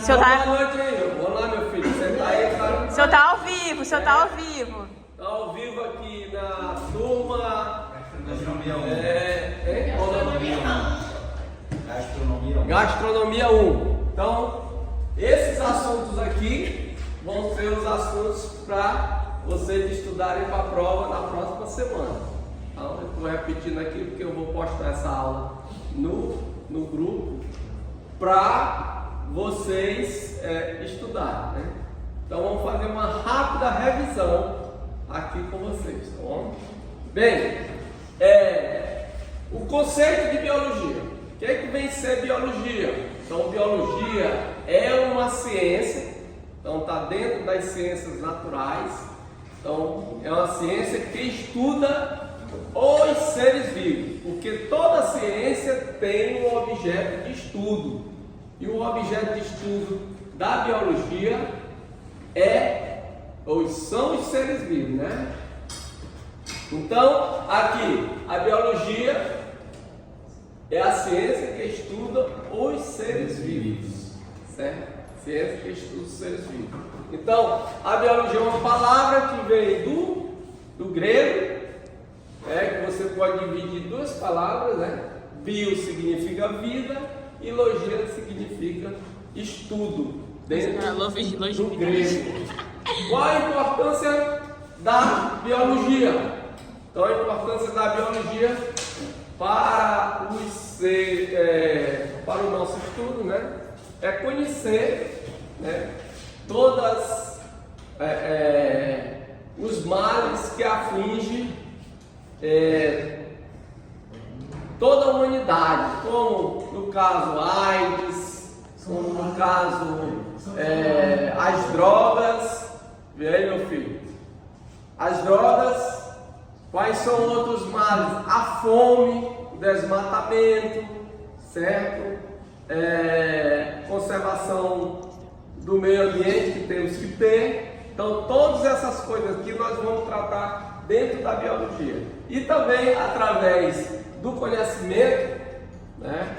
Boa noite aí, meu. Vamos lá, meu filho. Você tá aí, cara? O senhor tá ao vivo, o senhor tá ao vivo. Tá ao vivo aqui na turma. Gastronomia 1. Gastronomia 1. Então, esses assuntos aqui vão ser os assuntos para vocês estudarem para a prova na próxima semana. Então, eu estou repetindo aqui porque eu vou postar essa aula no grupo para vocês estudarem, né? Então, vamos fazer uma rápida revisão aqui com vocês, tá bom? Bem, o conceito de biologia. O que é que vem ser biologia? Então, biologia é uma ciência, então está dentro das ciências naturais. Então, é uma ciência que estuda os seres vivos, porque toda ciência tem um objeto de estudo, e o objeto de estudo da biologia são os seres vivos, né? Então, aqui, a biologia é a ciência que estuda os seres vivos, certo? Ciência que estuda os seres vivos. Então, a biologia é uma palavra que vem do grego, que você pode dividir em duas palavras, né? Bio significa vida e logia significa estudo, dentro do grego. Qual a importância da biologia? Então, a importância da biologia para o nosso estudo, né, é conhecer, né, todas os males que afligem toda a humanidade, como no caso AIDS, como no caso as drogas. Vê aí, meu filho, as drogas. Quais são outros males? A fome, o desmatamento, certo? Conservação do meio ambiente que temos que ter. Então, todas essas coisas aqui nós vamos tratar dentro da biologia. E também, através do conhecimento, né,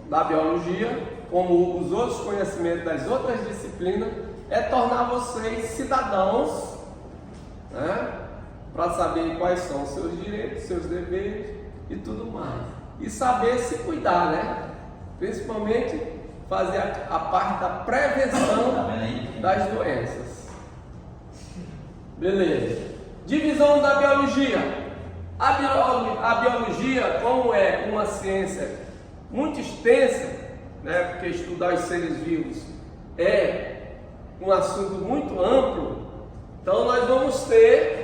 da biologia, como os outros conhecimentos das outras disciplinas, tornar vocês cidadãos, né? Para saber quais são os seus direitos, seus deveres e tudo mais. E saber se cuidar, né? Principalmente fazer a parte da prevenção das doenças. Beleza. Divisão da biologia. A biologia, como é uma ciência muito extensa, né? Porque estudar os seres vivos é um assunto muito amplo, então nós vamos ter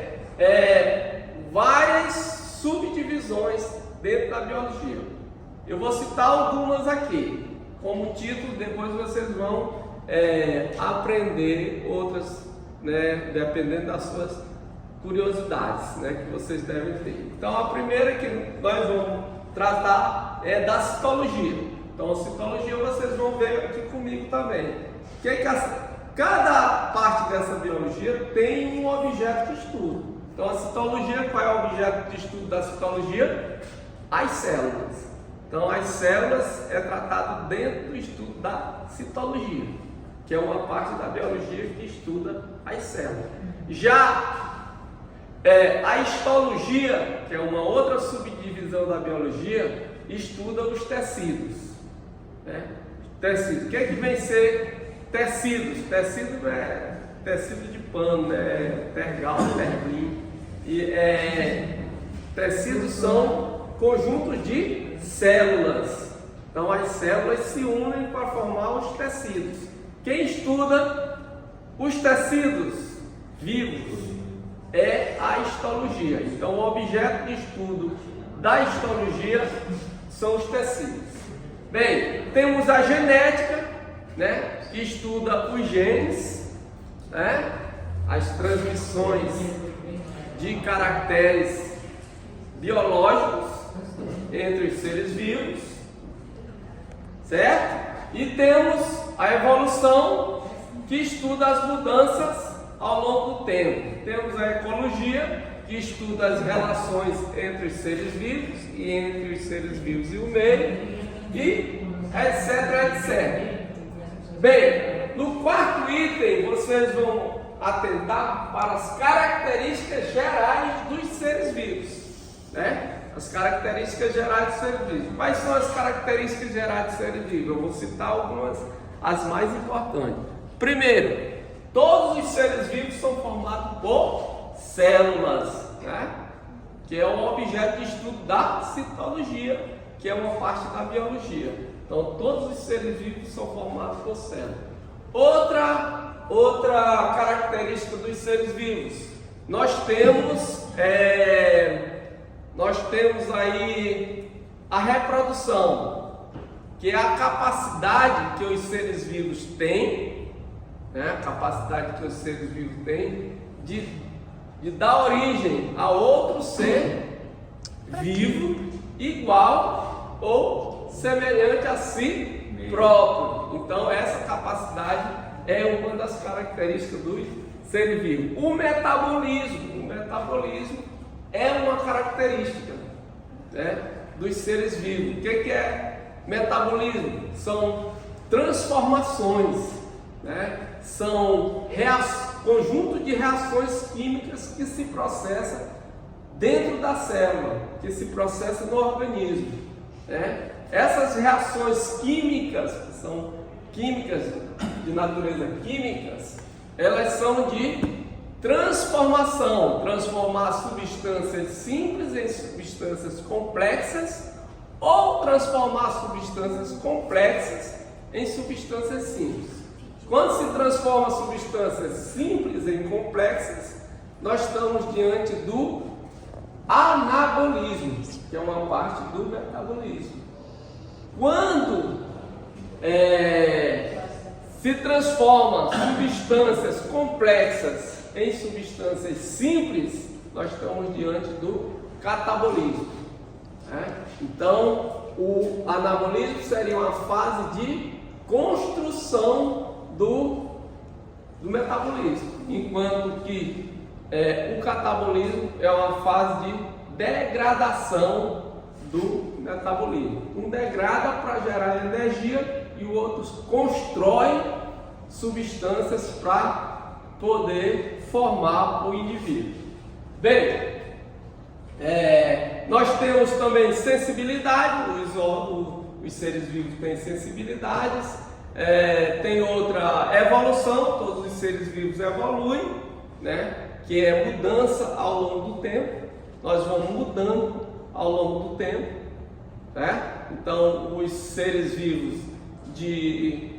várias subdivisões dentro da biologia. Eu vou citar algumas aqui como título, depois vocês vão aprender outras, né, dependendo das suas curiosidades, né, que vocês devem ter. Então, a primeira que nós vamos tratar é da citologia. Então, a citologia vocês vão ver aqui comigo também. Cada parte dessa biologia tem um objeto de estudo. Então, a citologia, qual é o objeto de estudo da citologia? As células. Então, as células é tratado dentro do estudo da citologia, que é uma parte da biologia que estuda as células. Já a histologia, que é uma outra subdivisão da biologia, estuda os tecidos, né? Tecidos. O que é que vem ser tecidos? Tecido é tecido de pano, né? Tergal, terlim. E tecidos são conjuntos de células. Então as células se unem para formar os tecidos. Quem estuda os tecidos vivos é a histologia. Então o objeto de estudo da histologia são os tecidos. Bem, temos a genética, né, que estuda os genes, né, as transmissões de caracteres biológicos entre os seres vivos, certo? E temos a evolução, que estuda as mudanças ao longo do tempo. Temos a ecologia, que estuda as relações entre os seres vivos e entre os seres vivos e o meio, e etc, etc. Bem, no quarto item vocês vão atentar para as características gerais dos seres vivos, né? As características gerais dos seres vivos. Quais são as características gerais dos seres vivos? Eu vou citar algumas, as mais importantes. Primeiro, todos os seres vivos são formados por células, né? Que é um objeto de estudo da citologia, que é uma parte da biologia. Então, todos os seres vivos são formados por células. Outra característica dos seres vivos, nós temos aí a reprodução, que é a capacidade que os seres vivos têm, né? A capacidade que os seres vivos têm de dar origem a outro ser vivo igual ou semelhante a si próprio. Então, essa capacidade é uma das características dos seres vivos. O metabolismo é uma característica, né, dos seres vivos. O que é metabolismo? São transformações, né? São conjunto de reações químicas que se processam dentro da célula, que se processam no organismo, né? Essas reações químicas, que são químicas de natureza químicas, elas são de transformação, transformar substâncias simples em substâncias complexas ou transformar substâncias complexas em substâncias simples. Quando se transforma substâncias simples em complexas, nós estamos diante do anabolismo, que é uma parte do metabolismo. Quando se transforma substâncias complexas em substâncias simples, nós estamos diante do catabolismo, né? Então, o anabolismo seria uma fase de construção do metabolismo, enquanto que o catabolismo é uma fase de degradação do metabolismo. Um degrada para gerar energia e o outro constrói substâncias para poder formar o indivíduo. Bem, nós temos também sensibilidade, os seres vivos têm sensibilidades, tem outra evolução, todos os seres vivos evoluem, né? Que é mudança ao longo do tempo, nós vamos mudando ao longo do tempo, né? Então, os seres vivos de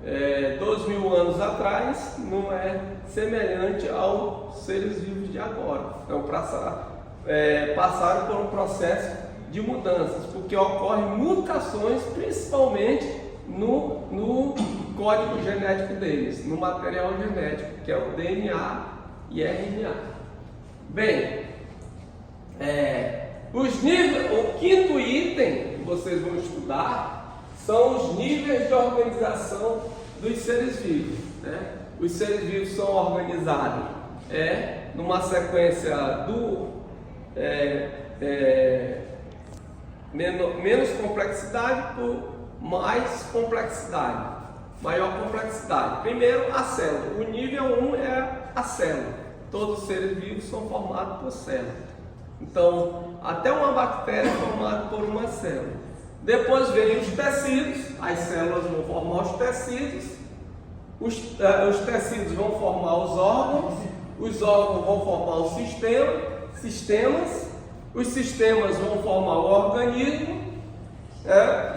2.000 anos atrás não é semelhante aos seres vivos de agora. Então, passaram por um processo de mudanças, porque ocorrem mutações principalmente no código genético deles, no material genético, que é o DNA e RNA. Bem, o quinto item que vocês vão estudar são os níveis de organização dos seres vivos, né? Os seres vivos são organizados numa sequência menos complexidade por mais complexidade, maior complexidade. Primeiro, a célula. O nível 1 é a célula. Todos os seres vivos são formados por células. Então, até uma bactéria é formada por uma célula. Depois vem os tecidos, as células vão formar os tecidos, os tecidos vão formar os órgãos vão formar os sistemas, os sistemas vão formar o organismo,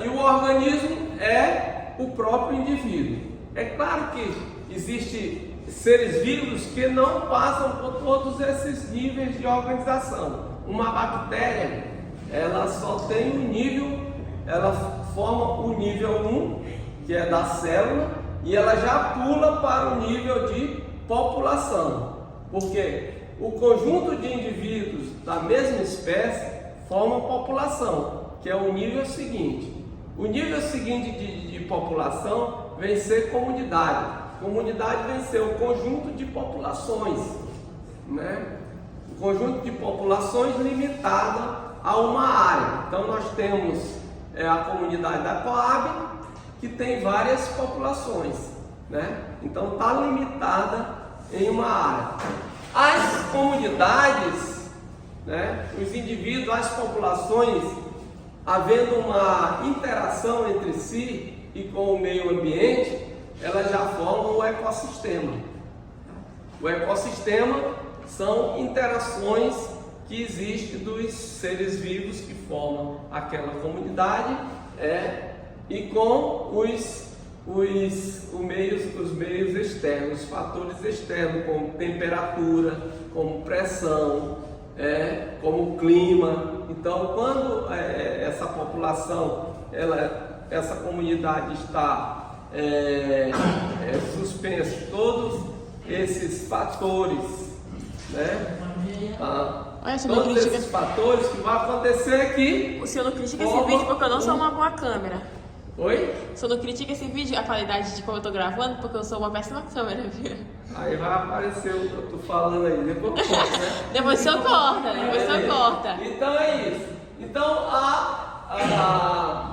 e o organismo é o próprio indivíduo. É claro que existem seres vivos que não passam por todos esses níveis de organização. Uma bactéria, ela só tem um nível, ela forma o nível 1, que é da célula, e ela já pula para o nível de população, porque o conjunto de indivíduos da mesma espécie forma população, que é o nível seguinte. O nível seguinte de população vem ser comunidade. Comunidade vem ser o conjunto de populações, né? O conjunto de populações limitada a uma área. Então nós temos a comunidade da Coab, que tem várias populações, né? Então está limitada em uma área. As comunidades, né? Os indivíduos, as populações, havendo uma interação entre si e com o meio ambiente, elas já formam o ecossistema. O ecossistema são interações que existem dos seres vivos que formam aquela comunidade e com os meios externos, os fatores externos, como temperatura, como pressão, como clima. Então, quando essa população, essa comunidade está suspensa, todos esses fatores, né? Olha, Todos esses fatores que vão acontecer aqui. O senhor não critica esse vídeo porque eu não sou uma boa câmera. Oi? O senhor não critica esse vídeo, a qualidade de como eu tô gravando, porque eu sou uma péssima câmera, viu? Aí vai aparecer o que eu tô falando aí, depois eu corto, né? Depois o senhor corta, depois o senhor corta. Então é isso. Então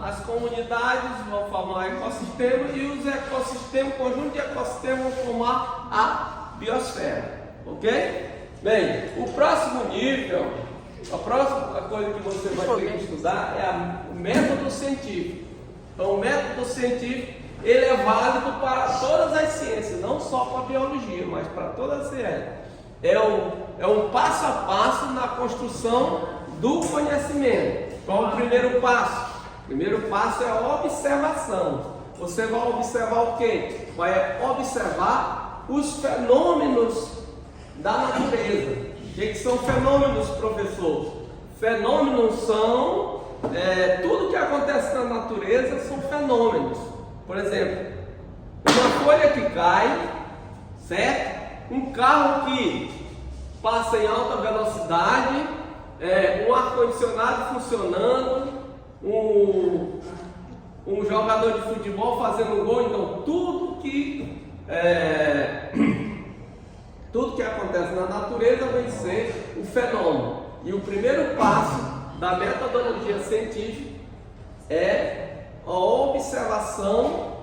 as comunidades vão formar um ecossistema e os ecossistemas, o conjunto de ecossistemas vão formar a biosfera, ok? Bem, o próximo nível, a próxima coisa que você vai ter que estudar é o método científico. Então, o método científico, ele é válido para todas as ciências, não só para a biologia, mas para toda a ciência. É um passo a passo na construção do conhecimento. Qual é o primeiro passo? O primeiro passo é a observação. Você vai observar o quê? Vai observar os fenômenos da natureza. O que são fenômenos, professor? Fenômenos são tudo que acontece na natureza são fenômenos. Por exemplo, uma folha que cai, certo? Um carro que passa em alta velocidade, um ar-condicionado funcionando, um jogador de futebol fazendo gol. Então tudo que acontece na natureza vai ser o fenômeno. E o primeiro passo da metodologia científica é a observação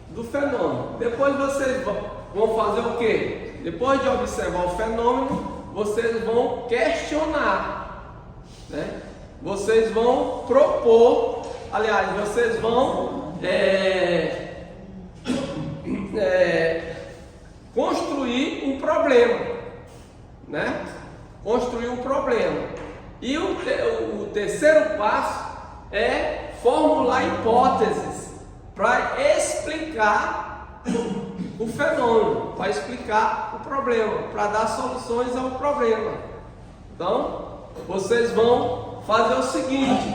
do fenômeno. Depois vocês vão fazer o quê? Depois de observar o fenômeno, vocês vão questionar, né? Vocês vão propor, aliás, vocês vão construir um problema, né? Construir um problema. E o terceiro passo é formular hipóteses para explicar o fenômeno, para explicar o problema, para dar soluções ao problema. Então, vocês vão fazer o seguinte: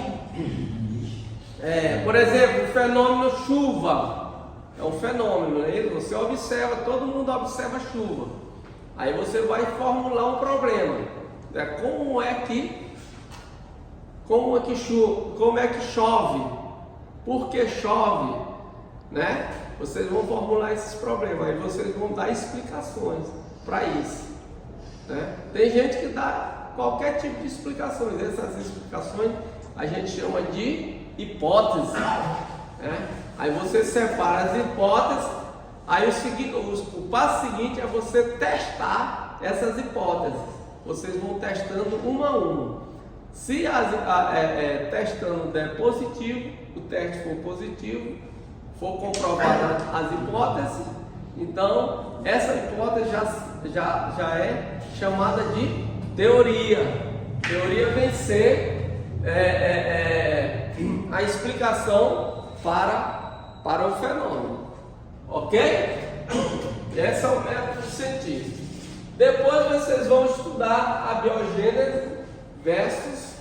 por exemplo, o fenômeno chuva. É um fenômeno, né? Você observa, todo mundo observa a chuva. Aí você vai formular um problema. Como é que chove? Por que chove? Né? Vocês vão formular esses problemas. Aí vocês vão dar explicações para isso, né? Tem gente que dá qualquer tipo de explicações. Essas explicações a gente chama de hipótese, né? Aí você separa as hipóteses. Aí o passo seguinte é você testar essas hipóteses. Vocês vão testando uma a uma. Se testando der positivo, o teste for positivo, for comprovada as hipóteses, então essa hipótese já é chamada de teoria. Teoria vem ser a explicação para o fenômeno, ok? Esse é o método científico. Depois vocês vão estudar a biogênese versus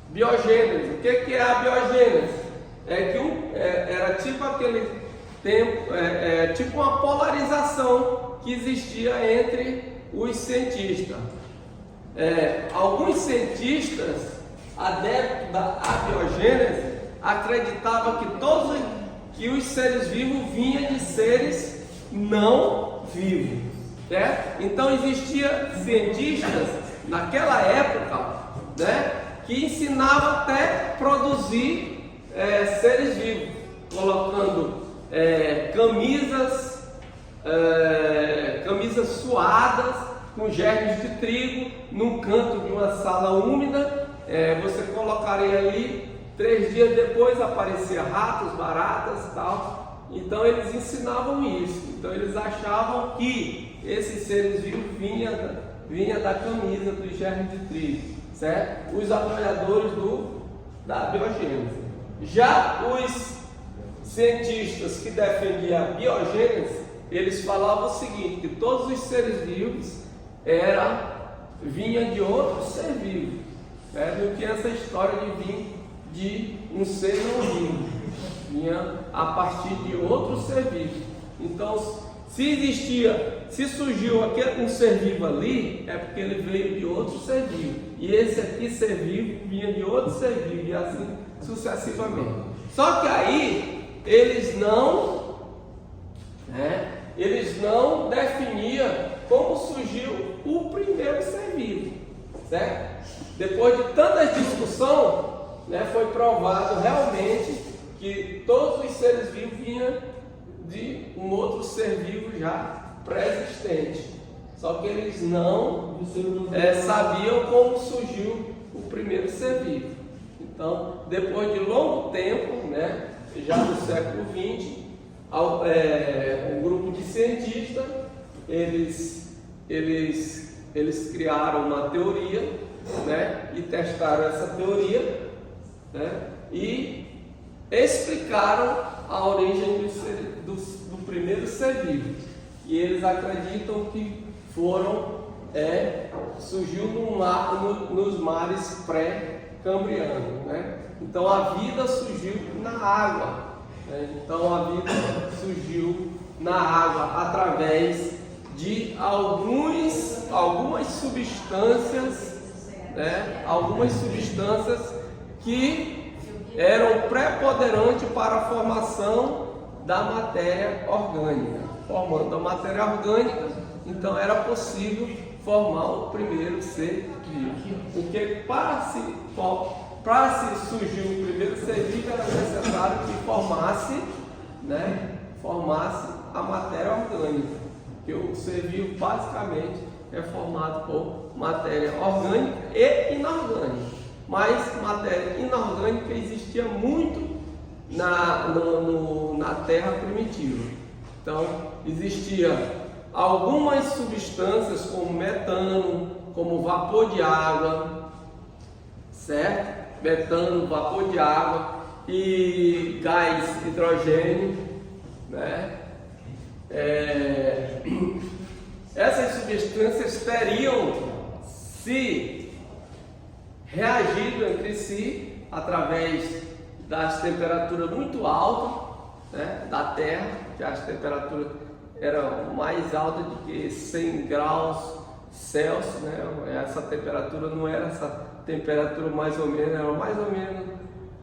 biogênese. O que é a biogênese? Era tipo aquele tempo, tipo uma polarização que existia entre os cientistas. Alguns cientistas adeptos da abiogênese acreditavam que os seres vivos vinham de seres não vivos, certo? Então existia cientistas naquela época, né, que ensinavam até produzir seres vivos, colocando camisas suadas com germes de trigo num canto de uma sala úmida. Você colocaria ali, 3 dias depois aparecia ratos, baratas e tal. Então eles ensinavam isso. Então eles achavam que esses seres vivos vinha da camisa do germe de trigo, certo? Os apoiadores da biogênese. Já os cientistas que defendiam a biogênese, eles falavam o seguinte, que todos os seres vivos vinha de outro ser vivo, não tinha essa história de vir de um ser não vivo, vinha a partir de outro ser vivo. Então, se surgiu um ser vivo ali, é porque ele veio de outro ser vivo, e esse aqui ser vivo vinha de outro ser vivo, e assim sucessivamente. Só que aí eles não definiam como surgiu o primeiro ser vivo, certo? Depois de tanta discussão, foi provado realmente que todos os seres vivos vinham de um outro ser vivo já pré-existente. Só que eles não sabiam como surgiu o primeiro ser vivo. Então, depois de longo tempo, já no século XX, um grupo de cientistas, eles criaram uma teoria, e testaram essa teoria, e explicaram a origem do primeiro ser vivo. E eles acreditam que surgiu nos mares pré-cambrianos, Então a vida surgiu na água, Então a vida surgiu na água através de algumas substâncias, algumas substâncias que eram preponderantes para a formação da matéria orgânica. Formando a matéria orgânica, então era possível formar o primeiro ser vivo. Porque para se surgir o primeiro ser vivo era necessário que formasse a matéria orgânica. Porque o ser vivo basicamente é formado por matéria orgânica e inorgânica. Mas matéria inorgânica existia muito na Terra primitiva. Então, existia algumas substâncias como metano, como vapor de água, certo? Metano, vapor de água e gás hidrogênio, Essas substâncias teriam se reagido entre si através das temperaturas muito altas, da Terra, que as temperaturas eram mais altas do que 100 graus Celsius, Essa temperatura não era essa temperatura mais ou menos, era mais ou menos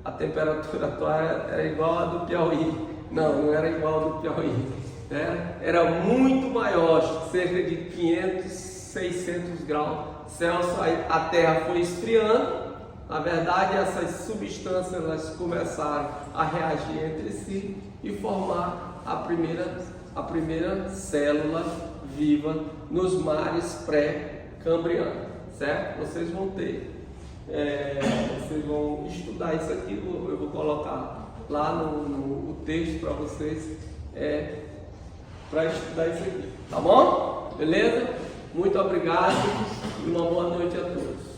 a temperatura atual era igual a do Piauí. Não era igual a do Piauí, Era muito maior, cerca de 500, 600 graus Celsius. A Terra foi esfriando. Na verdade, essas substâncias elas começaram a reagir entre si e formar a primeira célula viva nos mares pré-cambrianos, certo? Vocês vão estudar isso aqui, eu vou colocar lá no texto para vocês, para estudar isso aqui, tá bom? Beleza? Muito obrigado e uma boa noite a todos.